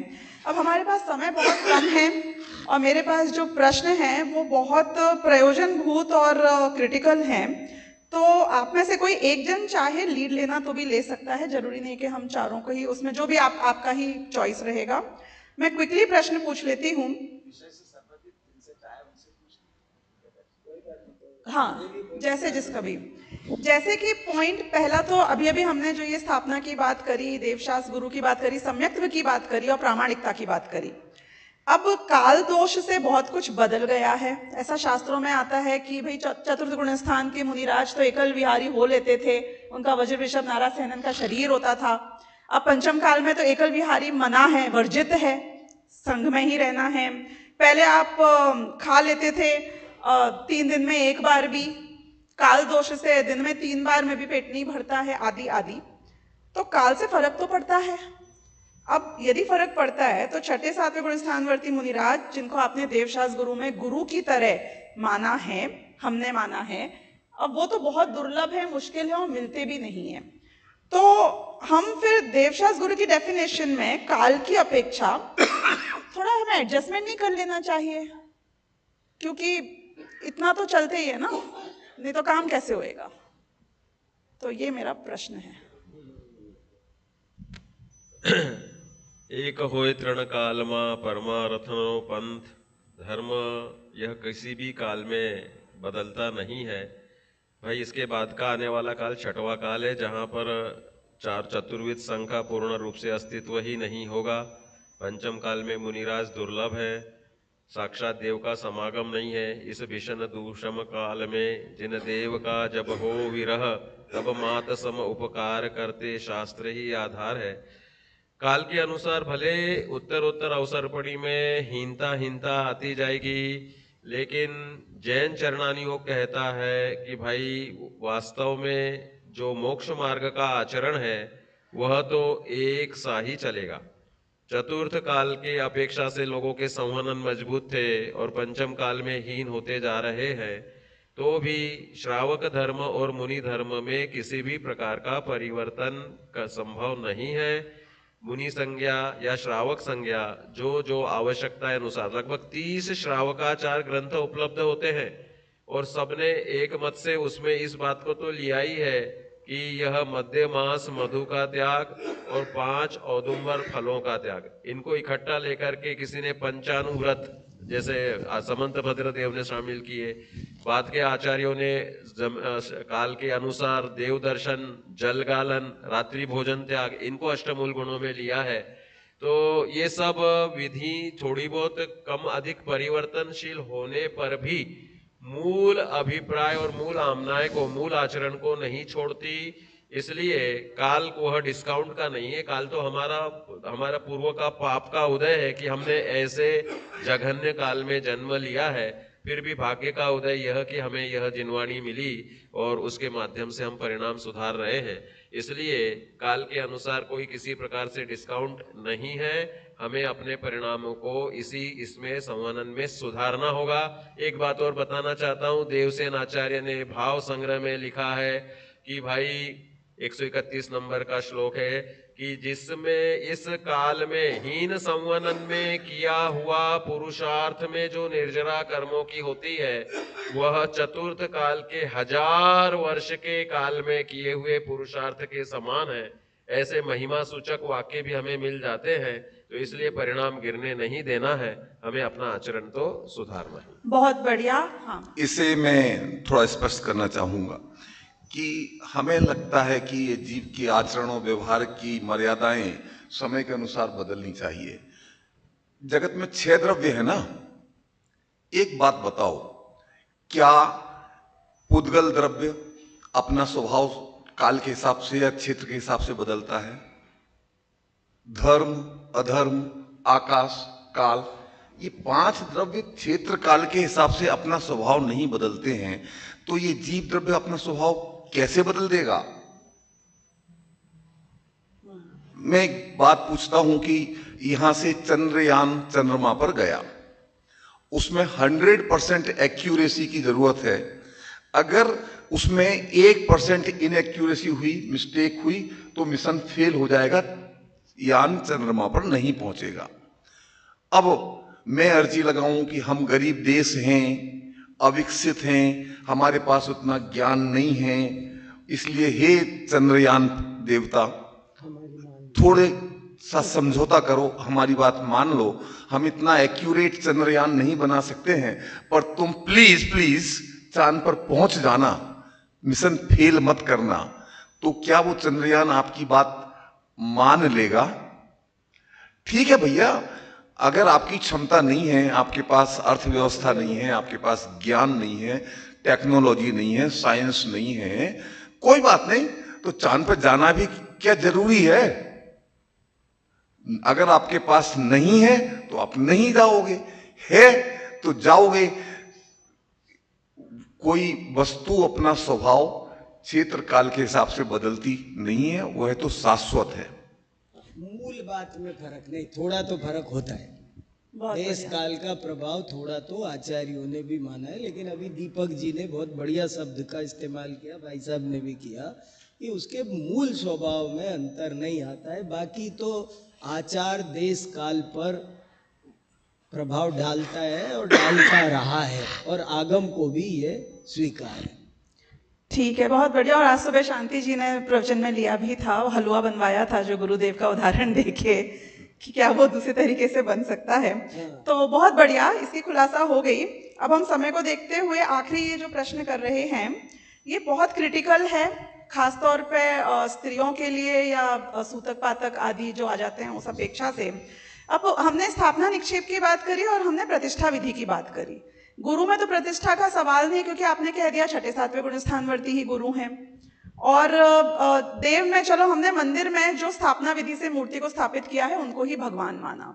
अब हमारे पास समय बहुत कम है और मेरे पास जो प्रश्न हैं वो बहुत प्रयोजनभूत और क्रिटिकल हैं। तो आप में से कोई एक जन चाहे लीड लेना तो भी ले सकता है, जरूरी नहीं कि हम चारों को ही, उसमें जो भी आपका ही चॉइस रहेगा। मैं क्विकली प्रश्न पूछ लेती हूँ। हाँ, जैसे जिसका भी। जैसे कि पॉइंट पहला तो अभी अभी हमने जो ये स्थापना की बात करी, देवशास गुरु की बात करी, सम्यक्त्व की बात करी और प्रामाणिकता की बात करी। अब काल दोष से बहुत कुछ बदल गया है। ऐसा शास्त्रों में आता है कि भाई चतुर्थ गुण स्थान के मुनिराज तो एकल विहारी हो लेते थे, उनका वज्र वृषभ नारा सहनन का शरीर होता था। अब पंचम काल में तो एकल विहारी मना है, वर्जित है, संघ में ही रहना है। पहले आप खा लेते थे 3 दिन में 1 बार भी, काल दोष से दिन में 3 बार में भी पेट नहीं भरता है, आदि आदि। तो काल से फर्क तो पड़ता है। अब यदि फर्क पड़ता है तो छठे सातवें गुण स्थानवर्ती मुनिराज, जिनको आपने देवशास गुरु में गुरु की तरह माना है, हमने माना है, अब वो तो बहुत दुर्लभ है, मुश्किल है और मिलते भी नहीं है। तो हम फिर देवशास गुरु की डेफिनेशन में काल की अपेक्षा थोड़ा हमें एडजस्टमेंट नहीं कर लेना चाहिए, क्योंकि इतना तो चलते ही है ना, नहीं तो काम कैसे होएगा। तो ये मेरा प्रश्न है। एक होए तृण काल मा परमारथनो पंथ, धर्म यह किसी भी काल में बदलता नहीं है। भाई इसके बाद का आने वाला काल छठवां काल है, जहाँ पर 4 चतुर्विद संघ का पूर्ण रूप से अस्तित्व ही नहीं होगा। पंचम काल में मुनिराज दुर्लभ है, साक्षात देव का समागम नहीं है। इस भीषण दूषम काल में जिन देव का जब हो विरह, तब मात सम उपकार करते शास्त्र ही आधार है। काल के अनुसार भले उत्तर अवसरपड़ी में हीनता आती जाएगी, लेकिन जैन चरणानी योग कहता है कि भाई वास्तव में जो मोक्ष मार्ग का आचरण है वह तो एक सा ही चलेगा। चतुर्थ काल के अपेक्षा से लोगों के संवहन मजबूत थे और पंचम काल में हीन होते जा रहे हैं, तो भी श्रावक धर्म और मुनि धर्म में किसी भी प्रकार का परिवर्तन का संभव नहीं है। मुनि संज्ञा या श्रावक संज्ञा जो आवश्यकता अनुसार लगभग 30 श्रावकाचार ग्रंथ उपलब्ध होते हैं और सबने एक मत से उसमें इस बात को तो लिया ही है कि यह मध्य मास मधु का त्याग और 5 औदुंबर फलों का त्याग, इनको इकट्ठा लेकर के किसी ने पंचानुव्रत जैसे समंत भद्र देव ने शामिल किए, बाद के आचार्यों ने काल के अनुसार देव दर्शन, जल गालन, रात्रि भोजन त्याग, इनको अष्टमूल गुणों में लिया है। तो ये सब विधि थोड़ी बहुत कम अधिक परिवर्तनशील होने पर भी मूल अभिप्राय और मूल आमनाय को, मूल आचरण को नहीं छोड़ती। इसलिए काल को वह डिस्काउंट का नहीं है। काल तो हमारा पूर्व का पाप का उदय है कि हमने ऐसे जघन्य काल में जन्म लिया है। फिर भी भाग्य का उदय यह कि हमें यह जिनवाणी मिली और उसके माध्यम से हम परिणाम सुधार रहे हैं। इसलिए काल के अनुसार कोई किसी प्रकार से डिस्काउंट नहीं है। हमें अपने परिणामों को इसमें संवहन में सुधारना होगा। एक बात और बताना चाहता हूँ, देवसेन आचार्य ने भाव संग्रह में लिखा है कि भाई 131 नंबर का श्लोक है कि जिसमें इस काल में हीन संवहन में किया हुआ पुरुषार्थ में जो निर्जरा कर्मों की होती है, वह चतुर्थ काल के 1000 वर्ष के काल में किए हुए पुरुषार्थ के समान है। ऐसे महिमा सूचक वाक्य भी हमें मिल जाते हैं। तो इसलिए परिणाम गिरने नहीं देना है, हमें अपना आचरण तो सुधारना है। बहुत बढ़िया। हाँ, इसे मैं थोड़ा स्पष्ट करना चाहूंगा कि हमें लगता है कि ये जीव की आचरण और व्यवहार की मर्यादाएं समय के अनुसार बदलनी चाहिए। जगत में 6 द्रव्य है ना, एक बात बताओ, क्या पुद्गल द्रव्य अपना स्वभाव काल के हिसाब से या क्षेत्र के हिसाब से बदलता है? धर्म, अधर्म, आकाश, काल, ये 5 द्रव्य क्षेत्र काल के हिसाब से अपना स्वभाव नहीं बदलते हैं, तो ये जीव द्रव्य अपना स्वभाव कैसे बदल देगा? मैं एक बात पूछता हूं कि यहां से चंद्रयान चंद्रमा पर गया, उसमें 100% एक्यूरेसी की जरूरत है। अगर उसमें 1% इनएक्यूरेसी हुई, मिस्टेक हुई तो मिशन फेल हो जाएगा, यान चंद्रमा पर नहीं पहुंचेगा। अब मैं अर्जी लगाऊं कि हम गरीब देश हैं, अविकसित हैं, हमारे पास उतना ज्ञान नहीं है, इसलिए हे चंद्रयान देवता थोड़े सा समझौता करो, हमारी बात मान लो, हम इतना एक्यूरेट चंद्रयान नहीं बना सकते हैं, पर तुम प्लीज प्लीज चांद पर पहुंच जाना, मिशन फेल मत करना। तो क्या वो चंद्रयान आपकी बात मान लेगा? ठीक है भैया, अगर आपकी क्षमता नहीं है, आपके पास अर्थव्यवस्था नहीं है, आपके पास ज्ञान नहीं है, टेक्नोलॉजी नहीं है, साइंस नहीं है, कोई बात नहीं, तो चांद पर जाना भी क्या जरूरी है? अगर आपके पास नहीं है तो आप नहीं जाओगे, है तो जाओगे। कोई वस्तु अपना स्वभाव क्षेत्र काल के हिसाब से बदलती नहीं है, वह है तो शाश्वत है। मूल बात में फर्क नहीं, थोड़ा तो फर्क होता है। बहुत देश बढ़िया। काल का प्रभाव थोड़ा तो आचार्यों ने भी माना है, लेकिन अभी दीपक जी ने बहुत बढ़िया शब्द का इस्तेमाल किया, भाई साहब ने भी किया, कि उसके मूल स्वभाव में अंतर नहीं आता है। बाकी तो आचार देश काल पर प्रभाव डालता है और डालता रहा है, और आगम को भी ये स्वीकार है। ठीक है, बहुत बढ़िया। और आज सुबह शांति जी ने प्रवचन में लिया भी था, हलवा बनवाया था, जो गुरुदेव का उदाहरण देके कि क्या वो दूसरे तरीके से बन सकता है। तो बहुत बढ़िया, इसकी खुलासा हो गई। अब हम समय को देखते हुए आखिरी ये जो प्रश्न कर रहे हैं, ये बहुत क्रिटिकल है, खासतौर पे स्त्रियों के लिए या सूतक पातक आदि जो आ जाते हैं उस अपेक्षा से। अब हमने स्थापना निक्षेप की बात करी और हमने प्रतिष्ठा विधि की बात करी। गुरु में तो प्रतिष्ठा का सवाल नहीं, क्योंकि आपने कह दिया छठे सातवें गुण स्थानवर्ती ही गुरु हैं। और देव में चलो हमने मंदिर में जो स्थापना विधि से मूर्ति को स्थापित किया है उनको ही भगवान माना।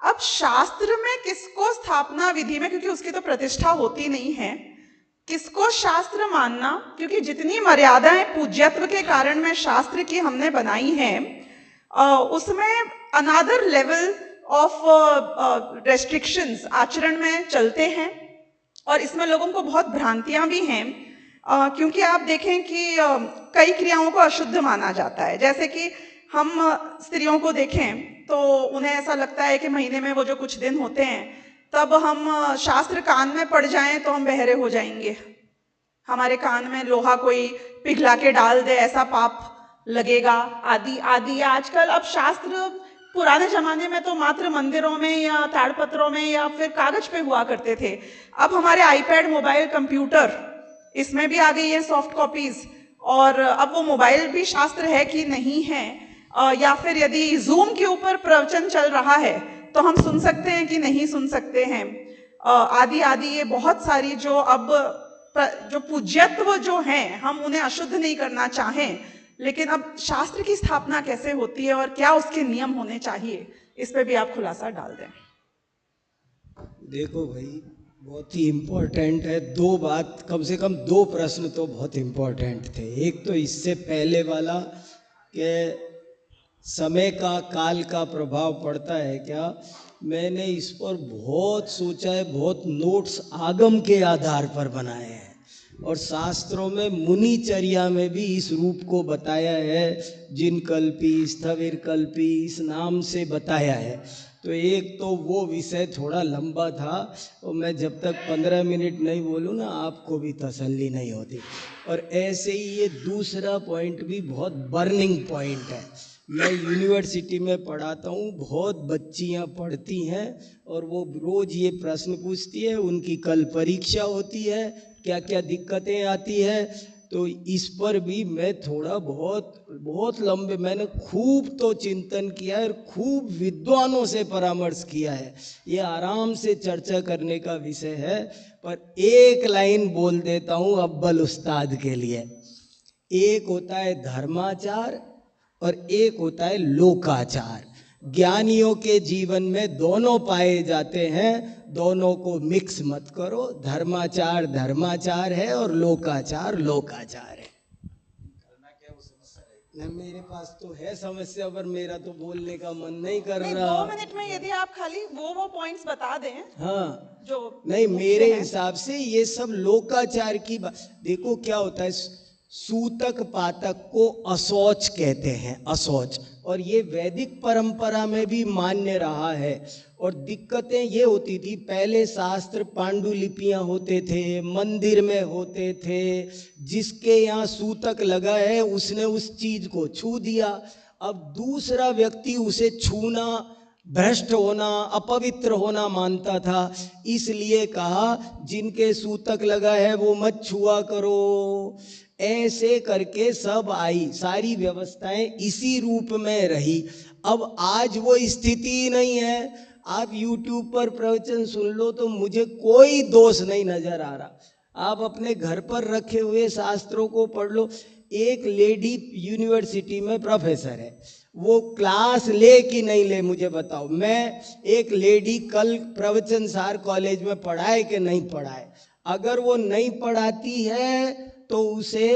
अब शास्त्र में किसको स्थापना विधि में, क्योंकि उसकी तो प्रतिष्ठा होती नहीं है, किसको शास्त्र मानना, क्योंकि जितनी मर्यादाएं पूज्यत्व के कारण में शास्त्र की हमने बनाई हैं, उसमें अनदर लेवल ऑफ रेस्ट्रिक्शंस आचरण में चलते हैं, और इसमें लोगों को बहुत भ्रांतियां भी हैं। क्योंकि आप देखें कि कई क्रियाओं को अशुद्ध माना जाता है। जैसे कि हम स्त्रियों को देखें तो उन्हें ऐसा लगता है कि महीने में वो जो कुछ दिन होते हैं, तब हम शास्त्र कान में पड़ जाएं तो हम बहरे हो जाएंगे, हमारे कान में लोहा कोई पिघला के डाल दे ऐसा पाप लगेगा, आदि आदि। आजकल अब शास्त्र, पुराने जमाने में तो मात्र मंदिरों में या ताड़पत्रों में या फिर कागज पे हुआ करते थे, अब हमारे आईपैड, मोबाइल, कंप्यूटर, इसमें भी आ गई है सॉफ्ट कॉपीज। और अब वो मोबाइल भी शास्त्र है कि नहीं है, या फिर यदि जूम के ऊपर प्रवचन चल रहा है तो हम सुन सकते हैं कि नहीं सुन सकते हैं, आदि आदि। ये बहुत सारी जो अब जो पूज्यत्व जो हैं, हम उन्हें अशुद्ध नहीं करना चाहें, लेकिन अब शास्त्र की स्थापना कैसे होती है और क्या उसके नियम होने चाहिए, इस पे भी आप खुलासा डाल दें। देखो भाई, बहुत ही इम्पोर्टेंट है। दो बात, कम से कम दो प्रश्न तो बहुत इम्पोर्टेंट थे। एक तो इससे पहले वाला कि समय का, काल का प्रभाव पड़ता है क्या, मैंने इस पर बहुत सोचा है, बहुत नोट्स आगम के आधार पर बनाए हैं, और शास्त्रों में मुनिचर्या में भी इस रूप को बताया है, जिन कल्पी, स्थविर कल्पी, इस नाम से बताया है। तो एक तो वो विषय थोड़ा लंबा था, और मैं जब तक 15 मिनट नहीं बोलूँ ना, आपको भी तसल्ली नहीं होती। और ऐसे ही ये दूसरा पॉइंट भी बहुत बर्निंग पॉइंट है। मैं यूनिवर्सिटी में पढ़ाता हूँ, बहुत बच्चियाँ पढ़ती हैं, और वो रोज़ ये प्रश्न पूछती है, उनकी कल परीक्षा होती है, क्या क्या दिक्कतें आती है। तो इस पर भी मैं थोड़ा बहुत लंबे, मैंने खूब तो चिंतन किया है, खूब विद्वानों से परामर्श किया है। ये आराम से चर्चा करने का विषय है, पर एक लाइन बोल देता हूँ अव्वल उस्ताद के लिए। एक होता है धर्माचार और एक होता है लोकाचार। ज्ञानियों के जीवन में दोनों पाए जाते हैं, दोनों को मिक्स मत करो। धर्माचार धर्माचार है और लोकाचार लोकाचार है। न मेरे पास तो है समस्या, पर मेरा तो बोलने का मन नहीं कर नहीं, रहा। 2 मिनट में यदि आप खाली वो पॉइंट्स बता दें हाँ, जो नहीं, मुख्य मेरे हैं। हिसाब से ये सब लोकाचार की बात। देखो क्या होता है, सूतक पातक को अशौच कहते हैं, अशौच, और ये वैदिक परंपरा में भी मान्य रहा है। और दिक्कतें ये होती थी, पहले शास्त्र पांडुलिपियां होते थे, मंदिर में होते थे, जिसके यहाँ सूतक लगा है उसने उस चीज को छू दिया। अब दूसरा व्यक्ति उसे छूना भ्रष्ट होना, अपवित्र होना मानता था, इसलिए कहा जिनके सूतक लगा है वो मत छुआ करो। ऐसे करके सब आई, सारी व्यवस्थाएं इसी रूप में रही। अब आज वो स्थिति नहीं है। आप YouTube पर प्रवचन सुन लो तो मुझे कोई दोष नहीं नजर आ रहा। आप अपने घर पर रखे हुए शास्त्रों को पढ़ लो। एक लेडी यूनिवर्सिटी में प्रोफेसर है, वो क्लास ले कि नहीं ले मुझे बताओ। मैं एक लेडी कल प्रवचन सार कॉलेज में पढ़ाए कि नहीं पढ़ाए, अगर वो नहीं पढ़ाती है तो उसे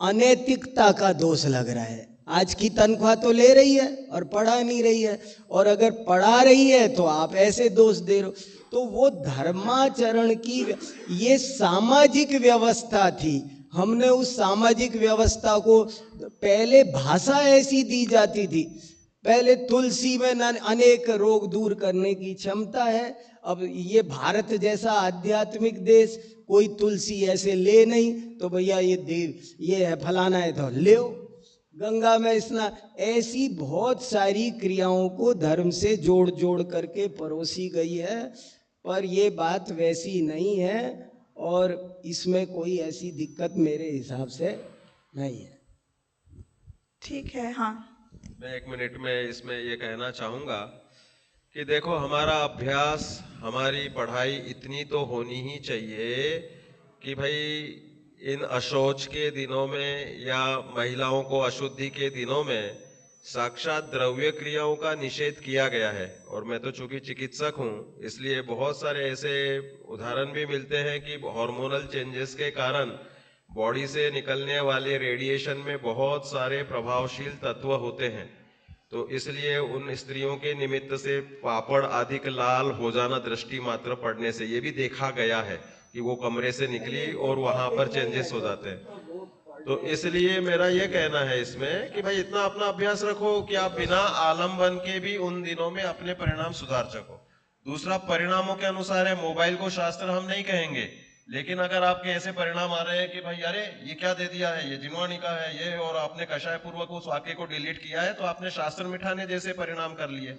अनैतिकता का दोष लग रहा है। आज की तनख्वाह तो ले रही है और पढ़ा नहीं रही है, और अगर पढ़ा रही है तो आप ऐसे दोष दे रहे हो। तो वो धर्माचरण की ये सामाजिक व्यवस्था थी। हमने उस सामाजिक व्यवस्था को, पहले भाषा ऐसी दी जाती थी, पहले तुलसी में अनेक रोग दूर करने की क्षमता है। अब ये भारत जैसा आध्यात्मिक देश, कोई तुलसी ऐसे ले नहीं तो भैया ये देव ये है फलाना है तो ले, गंगा में स्नान, ऐसी बहुत सारी क्रियाओं को धर्म से जोड़ जोड़ करके परोसी गई है। पर ये बात वैसी नहीं है और इसमें कोई ऐसी दिक्कत मेरे हिसाब से नहीं है। ठीक है। हाँ, मैं 1 मिनट में इसमें ये कहना चाहूँगा कि देखो, हमारा अभ्यास, हमारी पढ़ाई इतनी तो होनी ही चाहिए कि भाई इन अशौच के दिनों में या महिलाओं को अशुद्धि के दिनों में साक्षात द्रव्य क्रियाओं का निषेध किया गया है। और मैं तो चूंकि चिकित्सक हूँ, इसलिए बहुत सारे ऐसे उदाहरण भी मिलते हैं कि हार्मोनल चेंजेस के कारण बॉडी से निकलने वाले रेडिएशन में बहुत सारे प्रभावशील तत्व होते हैं। तो इसलिए उन स्त्रियों के निमित्त से पापड़ अधिक लाल हो जाना दृष्टि मात्र पड़ने से, ये भी देखा गया है कि वो कमरे से निकली और वहां पर चेंजेस हो जाते हैं। तो इसलिए मेरा ये कहना है इसमें कि भाई इतना अपना अभ्यास रखो कि आप बिना आलम्बन के भी उन दिनों में अपने परिणाम सुधार सको। दूसरा, परिणामों के अनुसार है, मोबाइल को शास्त्र हम नहीं कहेंगे, लेकिन अगर आपके ऐसे परिणाम आ रहे हैं कि भाई अरे ये क्या दे दिया है, ये जिनवानी का है ये, और आपने कषाय पूर्वक उस वाक्य को डिलीट किया है, तो आपने शास्त्र मिटाने जैसे परिणाम कर लिए।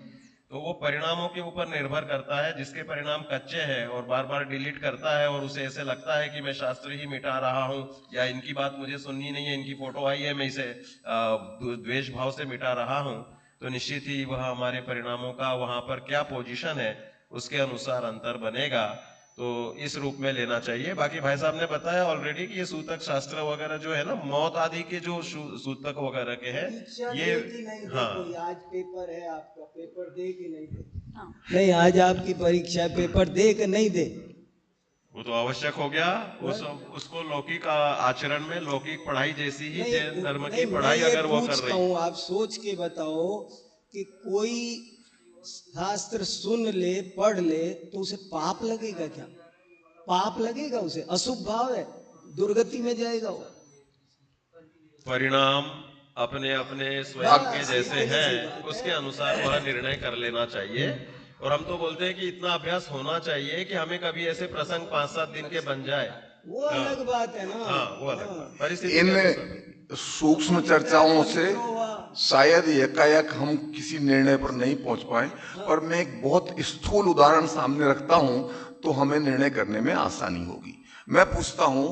तो वो परिणामों के ऊपर निर्भर करता है। जिसके परिणाम कच्चे हैं और बार बार डिलीट करता है और उसे ऐसे लगता है कि मैं शास्त्र ही मिटा रहा हूँ, या इनकी बात मुझे सुननी नहीं है, इनकी फोटो आई है मैं इसे द्वेष भाव से मिटा रहा हूँ, तो निश्चित ही वह हमारे परिणामों का वहां पर क्या पोजीशन है उसके अनुसार अंतर बनेगा। तो इस रूप में लेना चाहिए। बाकी भाई साहब ने बताया ऑलरेडी कि ये सूतक शास्त्र वगैरह जो है ना, मौत आदि के जो सूतक वगैरह के हैं, ये हाँ, आज पेपर है आपका, पेपर दे कि नहीं दे? हाँ। नहीं, आज आपकी परीक्षा, पेपर दे कि नहीं दे? वो तो आवश्यक हो गया। उसको लौकिक आचरण में लौकिक पढ़ाई जैसी ही जैन धर्म की पढ़ाई अगर वो कर रही है। आप सोच के बताओ कि कोई शास्त्र सुन ले, पढ़ ले, तो उसे पाप लगेगा क्या? पाप लगेगा उसे, अशुभ भाव है, दुर्गति में जाएगा वो। परिणाम अपने अपने स्वयं के जैसे हैं, उसके अनुसार वह निर्णय कर लेना चाहिए। और हम तो बोलते हैं कि इतना अभ्यास होना चाहिए कि हमें कभी ऐसे प्रसंग 5-7 दिन के बन जाए, वो अलग बात है ना। हाँ वो अलग बात। परिस्थिति इन के अनुसार। सूक्ष्म चर्चाओं से शायद एकाएक हम किसी निर्णय पर नहीं पहुंच पाए, और मैं एक बहुत स्थूल उदाहरण सामने रखता हूं तो हमें निर्णय करने में आसानी होगी। मैं पूछता हूं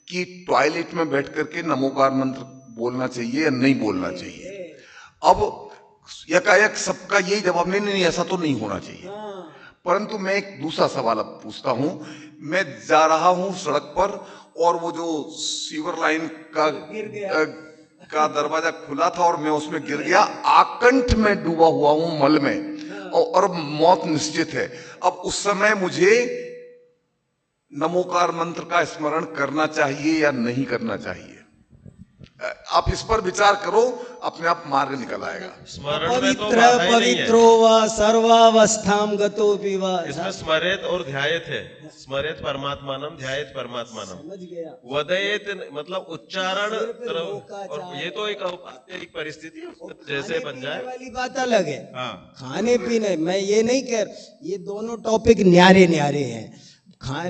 कि टॉयलेट में बैठ करके नमोकार मंत्र बोलना चाहिए या नहीं बोलना चाहिए? अब एकाएक सबका यही जवाब नहीं, ऐसा तो नहीं होना चाहिए। परंतु मैं एक दूसरा सवाल अब पूछता हूं। मैं जा रहा हूं सड़क पर और वो जो सीवर लाइन का दरवाजा खुला था और मैं उसमें गिर गया, आकंठ में डूबा हुआ हूं मल में, और मौत निश्चित है। अब उस समय मुझे नमोकार मंत्र का स्मरण करना चाहिए या नहीं करना चाहिए? आप इस पर विचार करो, अपने आप मार्ग निकल आएगा। स्मरण में तो पवित्र बाधा ही नहीं है। पवित्रो वा सर्वावस्थाम गतो विवा। इसमें स्मरेत और ध्यायत है। स्मरेत परमात्मानम, ध्यायत परमात्मानम। समझ गया। वदयेत मतलब उच्चारण सिर पे रोका और जाए। ये तो एक एक परिस्थिति है, जैसे बन खाने जाए। पीने वाली बात अलग है। हाँ। खाने पीने, मैं ये नहीं कह, ये दोनों टॉपिक न्यारे न्यारे हैं।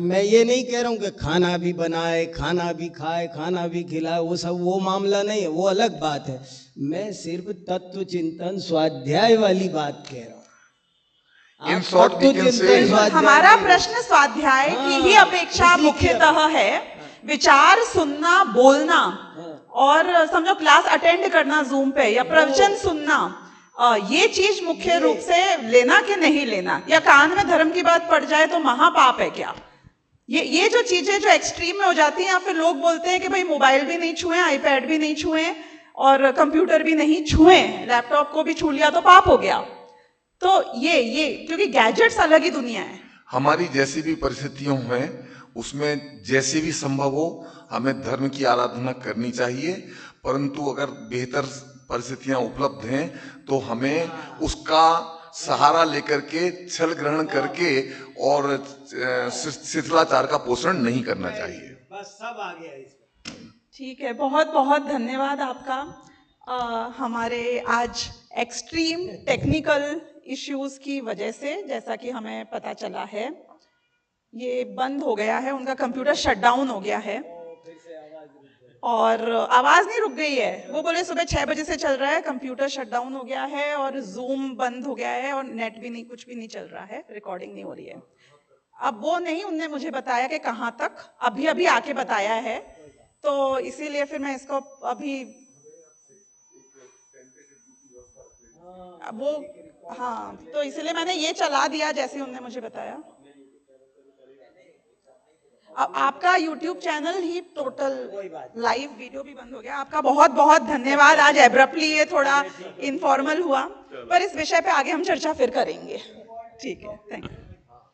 मैं ये नहीं कह रहा हूँ कि खाना भी बनाए, खाना भी खाए, खाना भी खिलाए, वो सब वो मामला नहीं है, वो अलग बात है। मैं सिर्फ तत्व चिंतन स्वाध्याय वाली बात कह रहा हूँ। In आप short, we तत्व can चिंतन say- स्वाध्याय हमारा नहीं- प्रश्न स्वाध्याय की ही हाँ, अपेक्षा उसी की मुख्यतः है। विचार सुनना, बोलना और समझो क्लास अटेंड करना जूम पे या प्रवचन सुनना, ये चीज मुख्य रूप से लेना कि नहीं लेना, या कान में धर्म की बात पड़ जाए तो महापाप है क्या, ये जो चीजें जो एक्सट्रीम में हो जाती हैं, या फिर लोग बोलते हैं कि भाई मोबाइल भी नहीं छुए, आईपैड भी नहीं छुए और कंप्यूटर भी नहीं छुए, लैपटॉप को भी छू लिया तो पाप हो गया। तो ये क्योंकि गैजेट्स अलग ही दुनिया है। हमारी जैसी भी परिस्थितियों हैं, उसमें जैसे भी संभव हो हमें धर्म की आराधना करनी चाहिए, परंतु अगर बेहतर परिस्थितियां उपलब्ध हैं तो हमें उसका सहारा लेकर के, छल ग्रहण करके और शिथिलाचार का पोषण नहीं करना चाहिए। बस सब आ गया इसमें। ठीक है, बहुत बहुत धन्यवाद आपका। हमारे आज एक्सट्रीम टेक्निकल इश्यूज की वजह से, जैसा कि हमें पता चला है, ये बंद हो गया है, उनका कंप्यूटर शट डाउन हो गया है और आवाज नहीं रुक गई है। वो बोले सुबह 6 बजे से चल रहा है, कंप्यूटर शट डाउन हो गया है और जूम बंद हो गया है और नेट भी नहीं, कुछ भी नहीं चल रहा है, रिकॉर्डिंग नहीं हो रही है। अब वो नहीं, उनने मुझे बताया कि कहाँ तक, अभी अभी आके बताया है, तो इसीलिए फिर मैं इसको अभी वो, हाँ, तो इसलिए मैंने ये चला दिया जैसे उन्होंने मुझे बताया। अब आपका YouTube चैनल ही टोटल लाइव वीडियो भी बंद हो गया। आपका बहुत बहुत धन्यवाद। आज एब्रप्टली ये थोड़ा इनफॉर्मल हुआ, पर इस विषय पे आगे हम चर्चा फिर करेंगे। ठीक है, थैंक यू।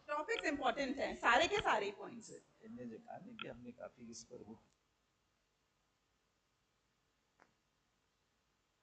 टॉपिक्स इंपॉर्टेंट हैं, सारे के सारे पॉइंट्स। हमने काफी इस पर